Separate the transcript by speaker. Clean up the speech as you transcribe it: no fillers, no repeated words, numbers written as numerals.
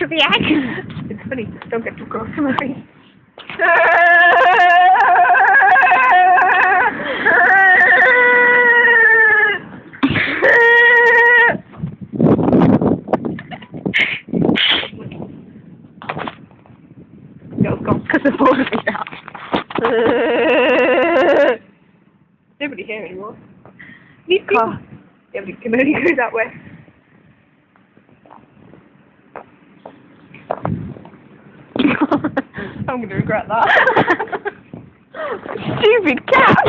Speaker 1: initial reaction.
Speaker 2: It's funny, don't get too close to my face. Go, because the phone is out. Nobody here anymore. These car. Yeah, we can only go that way. I'm going to regret that.
Speaker 1: Stupid cat.